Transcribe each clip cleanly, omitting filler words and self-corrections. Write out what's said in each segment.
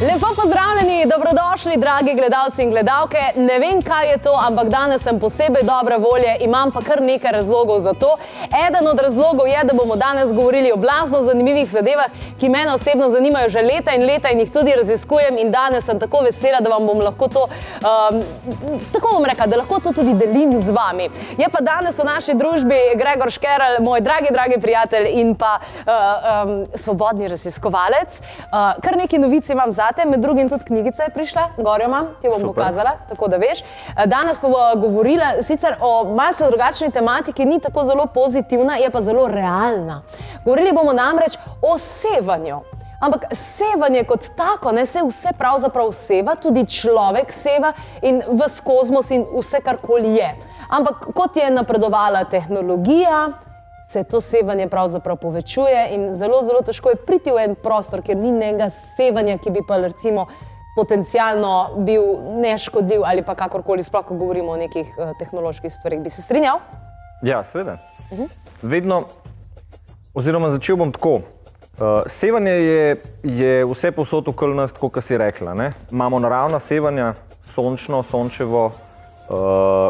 Lepo pozdravljeni, dobrodošli, dragi gledalci in gledalke. Ne vem, kaj je to, ampak danes sem posebej dobre volje, imam pa kar nekaj razlogov za to. Eden od razlogov je, da bomo danes govorili o blazno zanimivih zadevah, ki mene osebno zanimajo že leta in jih tudi raziskujem in danes sem tako vesela, da vam bom lahko to, tako bom rekla, da lahko to tudi delim z vami. Je pa danes v naši družbi Gregor Škerl, moj dragi prijatelj in pa svobodni raziskovalec. Kar nekaj novic imam zate, med drugim tudi knjigica je prišla, gorjo imam, ti bom pokazala, tako da veš. Danes pa bom govorila sicer o malce drugačni tematiki, ni tako zelo pozitivna, je pa zelo realna. Govorili bomo namreč o sevanju. Ampak sevanje kot tako, ne, se vse pravzaprav seva, tudi človek seva in ves kozmos in vse karkoli je. Ampak kot je napredovala tehnologija, se to sevanje pravzaprav povečuje in zelo težko je priti v en prostor, kjer ni nekega sevanja, ki bi pa recimo potencialno bil neškodljiv ali pa kakorkoli, sploh ko govorimo o nekih tehnoloških stvarih. Bi se strinjal? Ja, seveda. Vedno, oziroma začel bom tako. Sevanje je vse povsod okoli nas, tako kot si rekla. Ne? Imamo naravna sevanja, sončno, sončevo,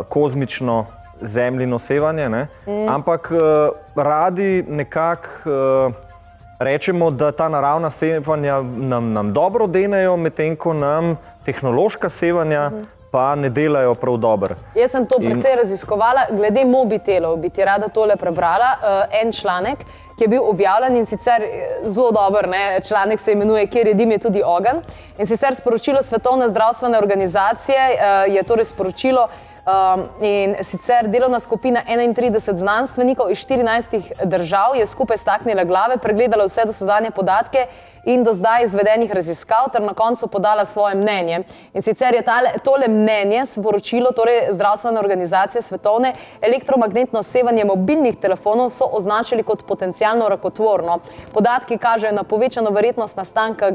kozmično, zemljino sevanje, ne? Ampak radi nekako rečemo, da ta naravna sevanja nam dobro denejo, medtem ko nam tehnološka sevanja pa ne delajo prav dobro. Jaz sem to precej raziskovala. Glede mobitelov bi ti rada tole prebrala. En članek, ki je bil objavljen in sicer zelo dober, ne? Članek se imenuje Kjer je dim, je tudi ogenj. In sicer sporočilo Svetovne zdravstvene organizacije je torej sporočilo, in sicer delovna skupina 31 znanstvenikov iz 14 držav je skupaj staknila glave, pregledala vse dosedanje podatke in do zdaj izvedenih raziskav ter na koncu podala svoje mnenje. In sicer je tole mnenje, sporočilo, torej zdravstvene organizacije svetovne, elektromagnetno sevanje mobilnih telefonov so označili kot potencialno rakotvorno. Podatki kažejo na povečano verjetnost nastanka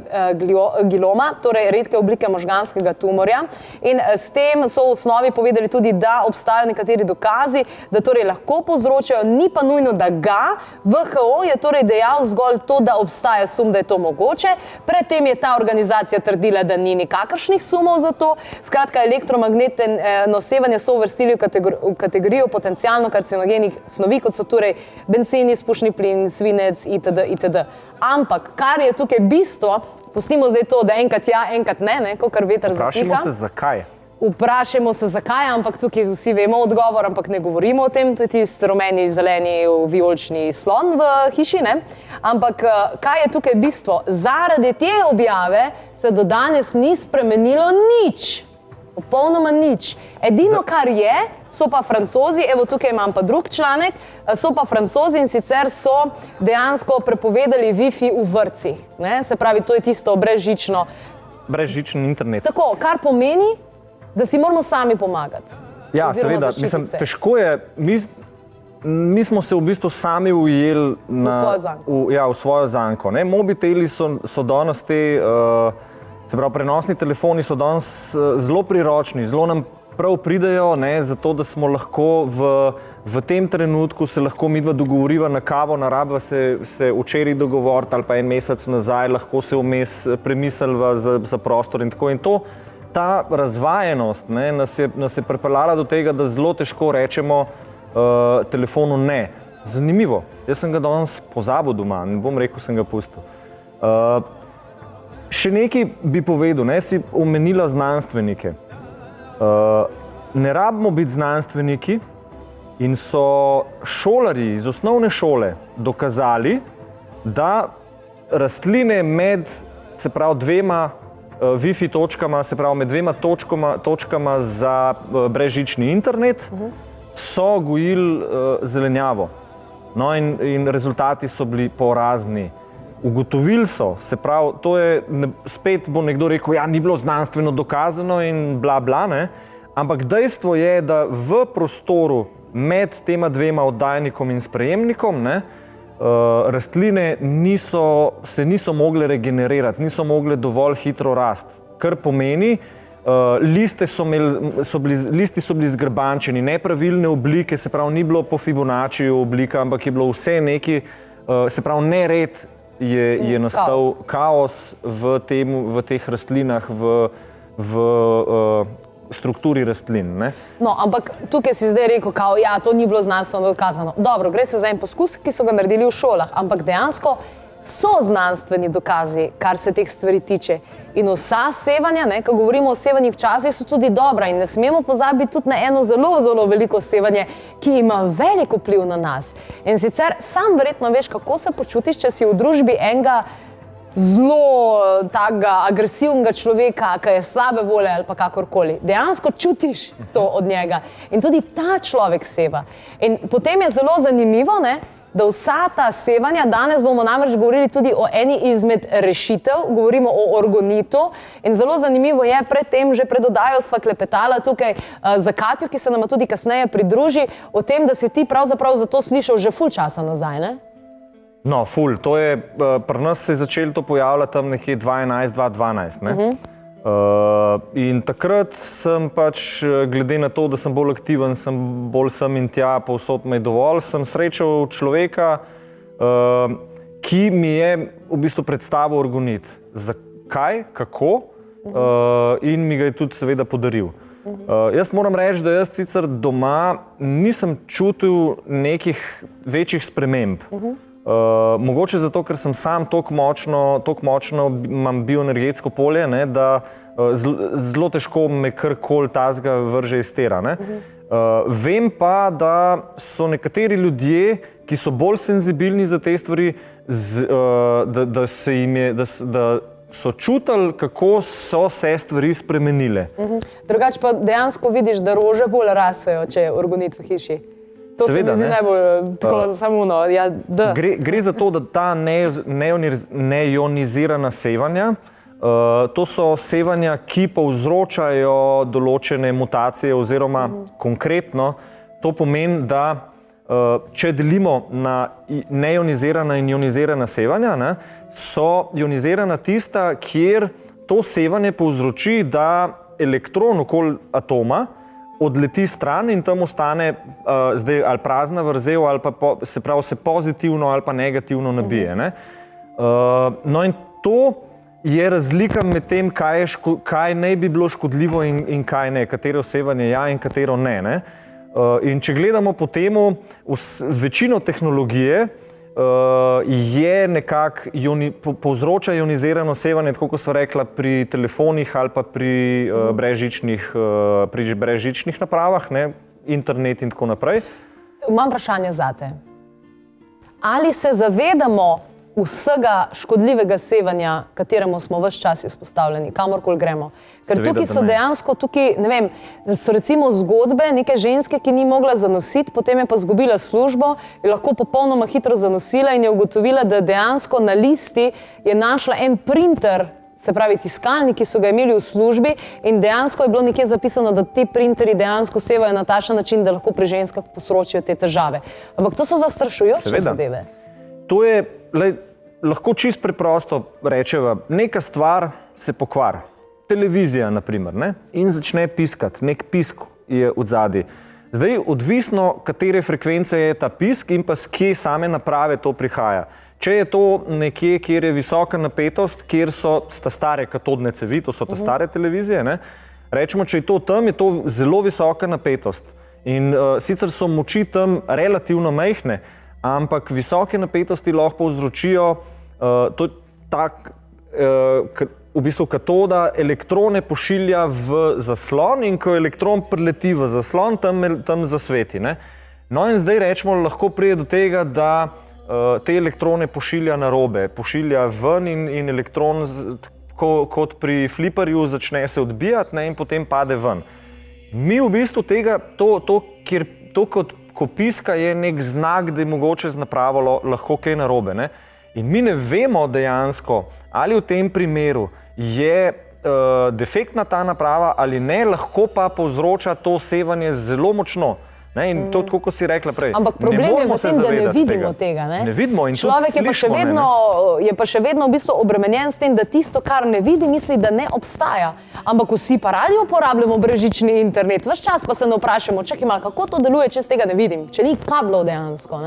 glioma, torej redke oblike možganskega tumorja. In s tem so v osnovi povedali tudi, da obstajajo nekateri dokazi, da torej lahko povzročajo, ni pa nujno, da ga. WHO je torej dejal zgolj to, da obstaja sum, da je to mogoče. Predtem je ta organizacija trdila, da ni nikakršnih sumov za to. Skratka, elektromagnetno sevanje so uvrstili v kategorijo potencialno karcinogenih snovi, kot so torej bencin, izpušni plin, svinec, itd. Ampak, kar je tukaj bistvo, pustimo zdaj to, da enkrat ja, enkrat ne, kakor veter zapiha. Vprašamo se, zakaj? Vprašamo se, zakaj, ampak tukaj vsi vemo odgovor, ampak ne govorimo o tem, to je tisti rumeni, zeleni, vijolični slon v hiši, ne? Ampak kaj je tukaj bistvo? Zaradi te objave se do danes ni spremenilo nič. Popolnoma nič. Edino, kar je, so pa Francozi, evo tukaj imam pa drug članek, so pa Francozi in sicer so dejansko prepovedali Wi-Fi v vrtcih. Ne? Se pravi, to je tisto brezžično. Brezžični internet. Tako, kar pomeni, da si moramo sami pomagati. Ja, seveda, mislim, težko je, mi smo se v bistvu sami ujeli v svojo zanko. Ne? Mobiteli so danes se pravi, prenosni telefoni so danes zelo priročni, zelo nam prav pridejo, ne, zato da smo lahko v tem trenutku se lahko midva dogovoriva na kavo, narabva se včeraj dogovoriti ali pa en mesec nazaj, lahko se vmes premisliva za prostor in tako in to. Ta razvajenost, ne, nas je pripeljala do tega, da zelo težko rečemo telefonu ne. Zanimivo, jaz sem ga danes pozabil doma, ne bom rekel, sem ga pustil. Še nekaj bi povedal, ne, si omenila znanstvenike. Ne rabimo biti znanstveniki in so šolarji iz osnovne šole dokazali, da rastline med, se pravi, dvema Wi-Fi točkama, se pravi, med dvema točkama za brezžični internet, so gojili zelenjavo. No in rezultati so bili porazni. Ugotovili so, se pravi, to je, spet bo nekdo rekel, ja, ni bilo znanstveno dokazano in bla bla, ne, ampak dejstvo je, da v prostoru med tema dvema oddajnikom in sprejemnikom, ne, rastline se niso mogle regenerirati, niso mogle dovolj hitro rasti, kar pomeni, listi so bili zgrbančeni, nepravilne oblike, se pravi, ni bilo po Fibonacci oblika, ampak je bilo vse neki, se pravi, nered je nastal kaos v teh rastlinah, v strukturi rastlin. Ne? No, ampak tukaj si zdaj rekel, ja, to ni bilo znanstveno dokazano. Dobro, gre se za en poskus, ki so ga naredili v šolah, ampak dejansko so znanstveni dokazi, kar se teh stvari tiče. In vsa sevanja, ko govorimo o sevanjih včasih, so tudi dobra in ne smemo pozabiti tudi na eno zelo, zelo veliko sevanje, ki ima velik vpliv na nas. In sicer sam verjetno veš, kako se počutiš, če si v družbi enega zelo takega agresivnega človeka, ki je slabe volje ali pa kakorkoli. Dejansko čutiš to od njega. In tudi ta človek seva. In potem je zelo zanimivo, da vsa ta sevanja, danes bomo namreč govorili tudi o eni izmed rešitev, govorimo o orgonitu in zelo zanimivo je, predtem že pred oddajo sva klepetala tukaj za Katjo, ki se nama tudi kasneje pridruži, o tem, da si ti pravzaprav za to slišal že ful časa nazaj, ne? No, ful, to je, pri nas se je začelo to pojavljati tam nekje 2011-2012, ne? In takrat sem pač, glede na to, da sem bolj aktiven, sem bolj sem in tja, povsod me je dovolj, sem srečal človeka, ki mi je v bistvu predstavil orgonit. Zakaj, kako in mi ga je tudi seveda podaril. Jaz moram reči, da jaz sicer doma nisem čutil nekih večjih sprememb. Mogoče zato, ker sem sam toliko močno imam bioenergetsko polje, da zelo težko me karkoli tazga vrže iz tera. Vem pa, da so nekateri ljudje, ki so bolj senzibilni za te stvari, da so čutili, kako so se stvari spremenile. Drugače pa dejansko vidiš, da rože bolj rasejo, če je orgonit v hiši. To seveda, se mi zdi najbolj tako samuno. Ja, gre za to, da ta neionizirana sevanja, to so sevanja, ki povzročajo določene mutacije oziroma konkretno to pomeni, da če delimo na neionizirana in ionizirana sevanja, so ionizirana tista, kjer to sevanje povzroči, da elektron okoli atoma odleti stran in tam ostane zdaj ali prazna vrzel ali pa se pozitivno ali pa negativno nabije. No in to je razlika med tem, kaj naj bi bilo škodljivo in kaj ne, katero sevanje ja in katero ne. In če gledamo po temu, večino tehnologije je nekako povzroča ionizirano sevanje, tako kot sva rekla, pri telefonih ali pa pri brezžičnih napravah, internet in tako naprej. Imam vprašanje zate. Ali se zavedamo vsega škodljivega sevanja, kateremu smo ves čas izpostavljeni, kamorkoli gremo? Ker tukaj so dejansko, ne vem, so recimo zgodbe neke ženske, ki ni mogla zanositi, potem je pa izgubila službo, je lahko popolnoma hitro zanosila in je ugotovila, da dejansko na listi je našla en printer, se pravi tiskalnik, ki so ga imeli v službi in dejansko je bilo nekje zapisano, da ti printerji dejansko sevajo na takšen način, da lahko pri ženskah povzročijo te težave. Ampak to so zastrašujoče zadeve. To je, lahko čisto preprosto rečeva, neka stvar se pokvari. Televizija, na primer, in začne piskati, nek pisk je odzadaj. Zdaj, odvisno, katere frekvence je ta pisk in pa s kje same naprave to prihaja. Če je to nekje, kjer je visoka napetost, kjer so stare katodne cevi, to so ta stare televizije, rečemo, če je to tam, je to zelo visoka napetost. In sicer so moči tam relativno majhne, ampak visoke napetosti lahko povzročijo v bistvu katoda elektrone pošilja v zaslon in ko elektron prileti v zaslon, tam zasveti. No in zdaj rečemo, lahko pride do tega, da te elektrone pošilja narobe, pošilja ven in elektron kot pri fliperju začne se odbijati in potem pade ven. Mi v bistvu tega, to ko piska je nek znak, da je mogoče z napravo lahko kaj narobe. In mi ne vemo dejansko, ali v tem primeru je defektna ta naprava ali ne, lahko pa povzroča to sevanje zelo močno. In to, tako kot si rekla prej. Ampak problem je v tem, da ne vidimo tega. Ne vidimo in človek je pa še vedno v bistvu obremenjen s tem, da tisto, kar ne vidi, misli, da ne obstaja. Ampak vsi pa radi uporabljamo brezžični internet. Ves čas pa se ne vprašamo, čakaj malo, kako to deluje, če z tega ne vidim, če ni kablov dejansko.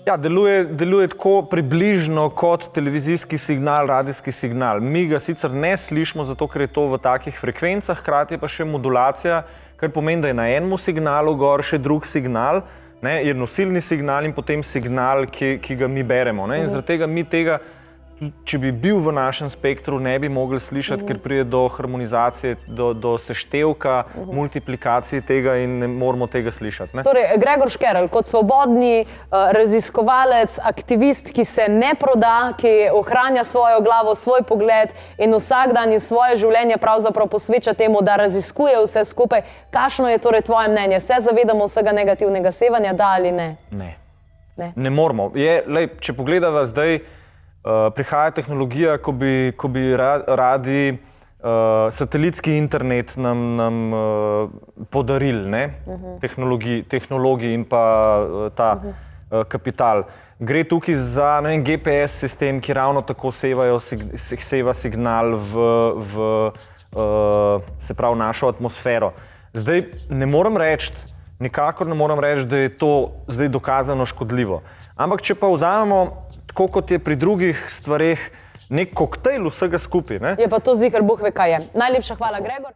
Ja, deluje tako približno kot televizijski signal, radijski signal. Mi ga sicer ne slišimo, zato ker je to v takih frekvencah, hkrati je pa še modulacija, kar pomeni, da je na enem signalu gor še drug signal, ne, je nosilni signal in potem signal, ki ga mi beremo. Ne, in zaradi tega mi tega, če bi bil v našem spektru, ne bi mogli slišati, ker pride do harmonizacije, do seštevka, multiplikacije tega in ne moramo tega slišati. Ne? Torej, Gregor Škerl, kot svobodni raziskovalec, aktivist, ki se ne proda, ki ohranja svojo glavo, svoj pogled in vsak dan in svoje življenje pravzaprav posveča temu, da raziskuje vse skupaj. Kakšno je torej tvoje mnenje? Se zavedamo vsega negativnega sevanja, da ali ne? Ne. Ne moramo. Če pogledava zdaj, prihaja tehnologija, ko bi radi satelitski internet nam podarili, ne? Tehnologiji in pa ta kapital. Gre tukaj za GPS sistem, ki ravno tako seva signal v se pravi našo atmosfero. Zdaj nikakor ne morem reči, da je to zdaj dokazano škodljivo. Ampak če pa vzamemo tako kot je pri drugih stvareh, nek koktejl vsega skupaj. Je pa to ziher, Bog ve, kaj je. Najlepša hvala, Gregor.